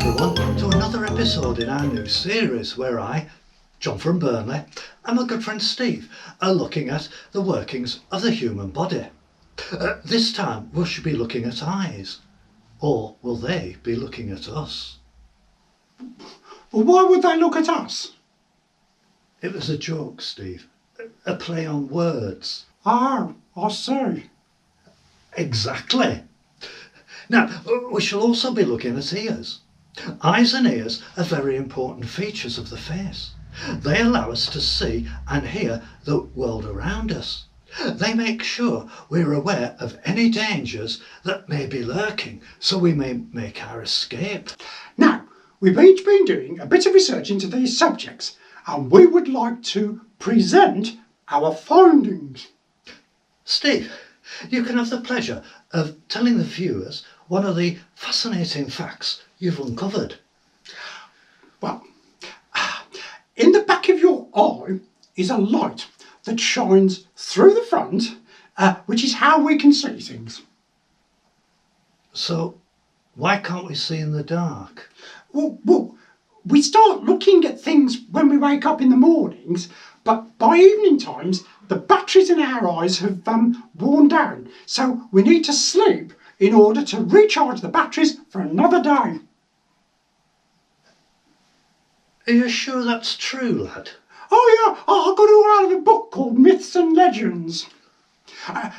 everyone to another episode in our new series where I, John from Burnley, and my good friend Steve are looking at the workings of the human body. This time we should be looking at eyes, or will they be looking at us? Well, why would they look at us? It was a joke, Steve, a play on words. Oh, I see. Exactly. Now, we shall also be looking at ears. Eyes and ears are very important features of the face. They allow us to see and hear the world around us. They make sure we're aware of any dangers that may be lurking, so we may make our escape. Now, we've each been doing a bit of research into these subjects, and we would like to present our findings. Steve, you can have the pleasure of telling the viewers one of the fascinating facts you've uncovered. Well, in the back of your eye is a light that shines through the front, which is how we can see things. So, why can't we see in the dark? Well, we start looking at things when we wake up in the mornings, but by evening times, the batteries in our eyes have worn down, so we need to sleep in order to recharge the batteries for another day. Are you sure that's true, lad? Oh yeah, I got it all out of a book called Myths and Legends.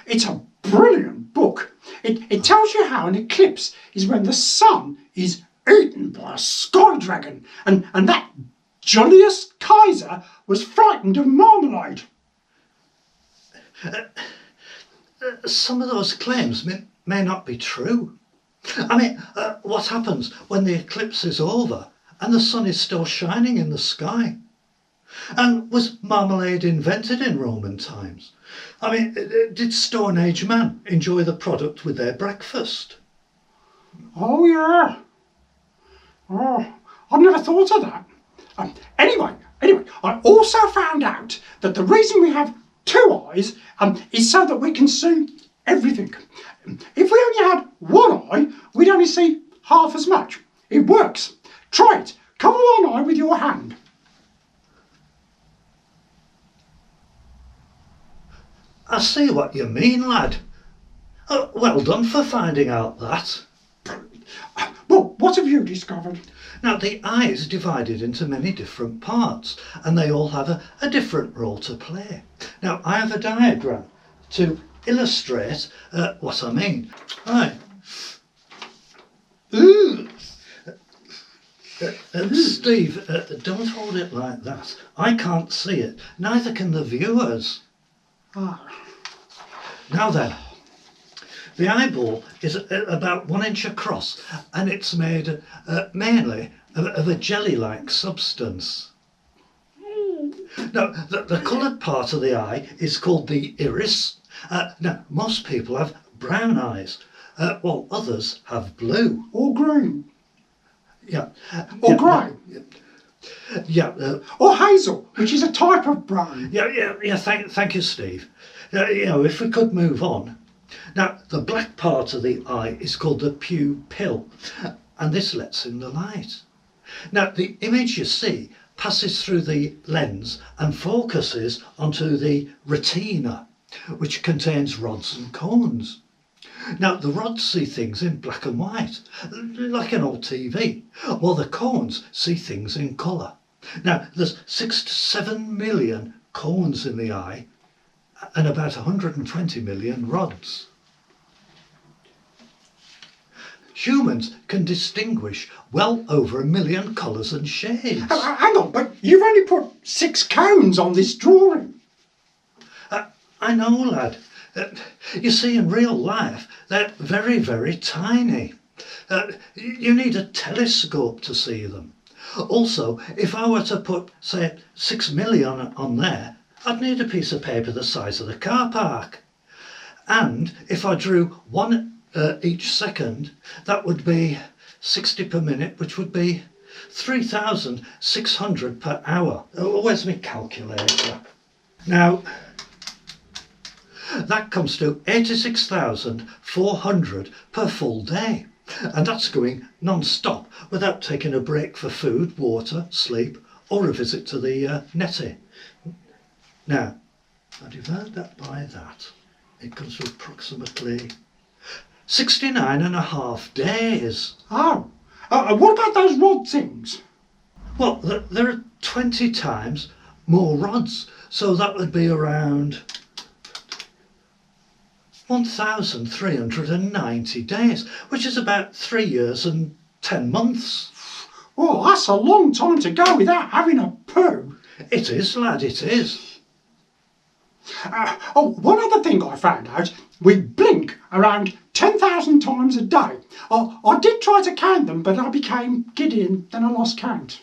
It's a brilliant book. It tells you how an eclipse is when the sun is eaten by a sky dragon, and that Julius Caesar was frightened of marmalade. Some of those claims may not be true. I mean, what happens when the eclipse is over and the sun is still shining in the sky? And was marmalade invented in Roman times? I mean, did Stone Age man enjoy the product with their breakfast? Oh yeah. Oh, I've never thought of that. Anyway, I also found out that the reason we have two eyes is so that we can see everything. If we only had one eye, we'd only see half as much. It works. Try it. Cover one eye with your hand. I see what you mean, lad. Well done for finding out that. Well, what have you discovered? Now, the eye is divided into many different parts, and they all have a different role to play. Now, I have a diagram to illustrate what I mean. Right. Steve, don't hold it like that. I can't see it, neither can the viewers. Now then, the eyeball is about 1 inch across, and it's made mainly of a jelly-like substance. Now, the coloured part of the eye is called the iris. Now, most people have brown eyes, while others have blue. Or green. Yeah. Or grey. Yeah. Or hazel, which is a type of brown. Yeah. Thank you, Steve. If we could move on. Now, the black part of the eye is called the pupil, and this lets in the light. Now, the image you see passes through the lens and focuses onto the retina, which contains rods and cones. Now, the rods see things in black and white, like an old TV, while the cones see things in colour. Now, there's 6 to 7 million cones in the eye, and about 120 million rods. Humans can distinguish well over 1 million colours and shades. Hang on, but you've only put 6 cones on this drawing. I know, lad. You see, in real life, they're very, very tiny. You need a telescope to see them. Also, if I were to put, say, 6 million on there, I'd need a piece of paper the size of the car park. And if I drew 1 each second, that would be 60 per minute, which would be 3,600 per hour. Where's my calculator? Now, that comes to 86,400 per full day. And that's going non-stop without taking a break for food, water, sleep, or a visit to the netty. Now, I divide that by that. It comes to approximately 69.5 days. Oh, what about those rod things? Well, there are 20 times more rods, so that would be around 1,390 days, which is about 3 years and 10 months. Oh, that's a long time to go without having a poo. It is, lad, it is. One other thing I found out, we blink around 10,000 times a day. I did try to count them, but I became giddy and then I lost count.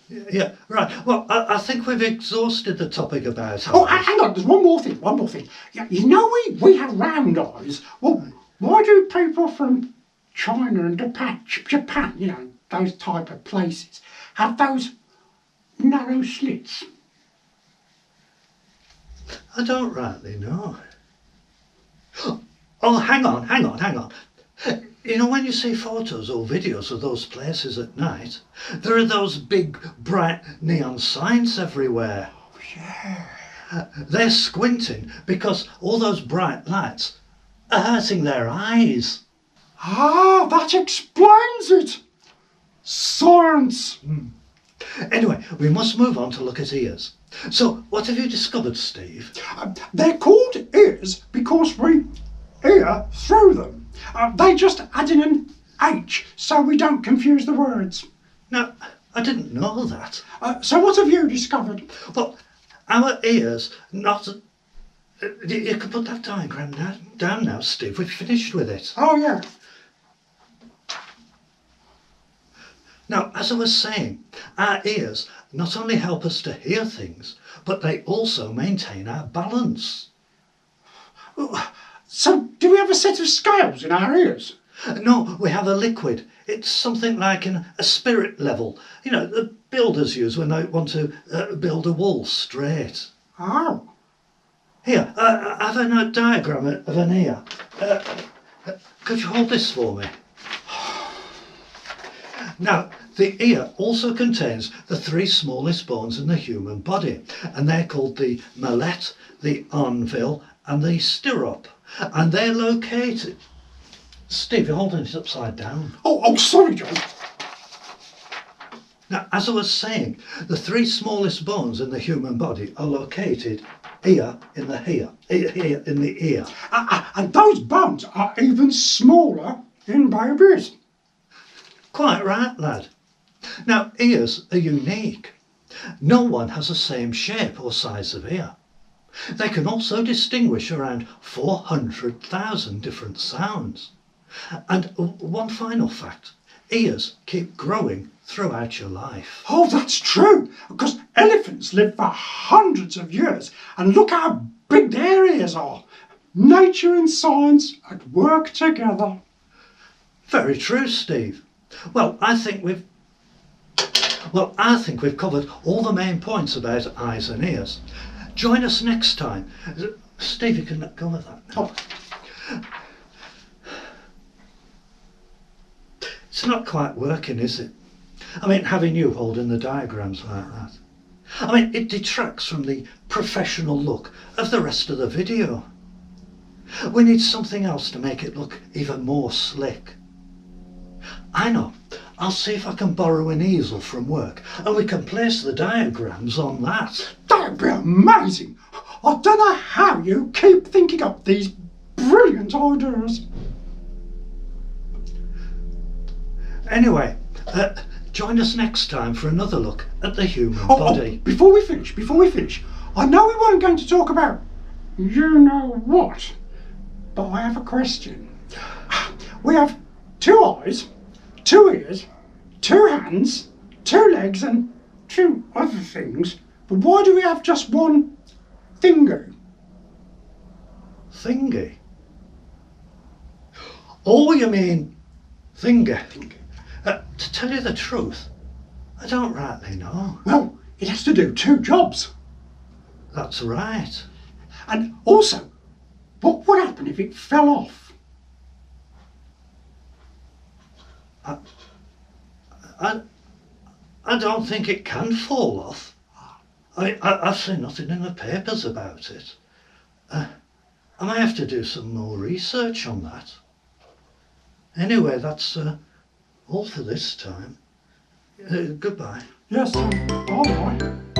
Yeah, right. Well, I think we've exhausted the topic about Oh, eyes. hang on, there's one more thing. Yeah, you know we have round eyes. Well, why do people from China and Japan, you know, those type of places, have those narrow slits? I don't rightly know. Oh, hang on. You know, when you see photos or videos of those places at night, there are those big, bright neon signs everywhere. Oh, yeah. They're squinting because all those bright lights are hurting their eyes. Ah, that explains it. Science. Anyway, we must move on to look at ears. So, what have you discovered, Steve? They're called ears because we ear through them. They just add in an H so we don't confuse the words. Now, I didn't know that. So what have you discovered? Well, our ears, not... You can put that diagram down now, Steve. We've finished with it. Oh, yeah. Now, as I was saying, our ears not only help us to hear things, but they also maintain our balance. So do we have a set of scales in our ears? No, we have a liquid. It's something like a spirit level. You know, the builders use when they want to build a wall straight. Oh. Here, I have a diagram of an ear. Could you hold this for me? Now, the ear also contains the 3 smallest bones in the human body, and they're called the mallet, the anvil, and the stirrup. And they're located... Steve, you're holding it upside down. Oh, sorry, John. Now, as I was saying, the 3 smallest bones in the human body are located here in the ear. And those bones are even smaller in babies. Quite right, lad. Now, ears are unique. No one has the same shape or size of ear. They can also distinguish around 400,000 different sounds. And one final fact, ears keep growing throughout your life. Oh, that's true, because elephants live for hundreds of years, and look how big their ears are. Nature and science at work together. Very true, Steve. Well, I think we've covered all the main points about eyes and ears. Join us next time. Steve, you can let go of that now. Oh. It's not quite working, is it? I mean, having you holding the diagrams like that. I mean, it detracts from the professional look of the rest of the video. We need something else to make it look even more slick. I know. I'll see if I can borrow an easel from work and we can place the diagrams on that. That'd be amazing. I don't know how you keep thinking up these brilliant ideas. Anyway, join us next time for another look at the human body. Before we finish, I know we weren't going to talk about you know what, but I have a question. We have 2 eyes, 2 ears, 2 hands, 2 legs and 2 other things, but why do we have just one thingy? Thingy? Oh, you mean finger? To tell you the truth, I don't rightly know. Well, it has to do 2 jobs. That's right. And also, what would happen if it fell off? I, I don't think it can fall off. I've seen nothing in the papers about it. I might have to do some more research on that. Anyway, that's all for this time. Goodbye. Yes, bye.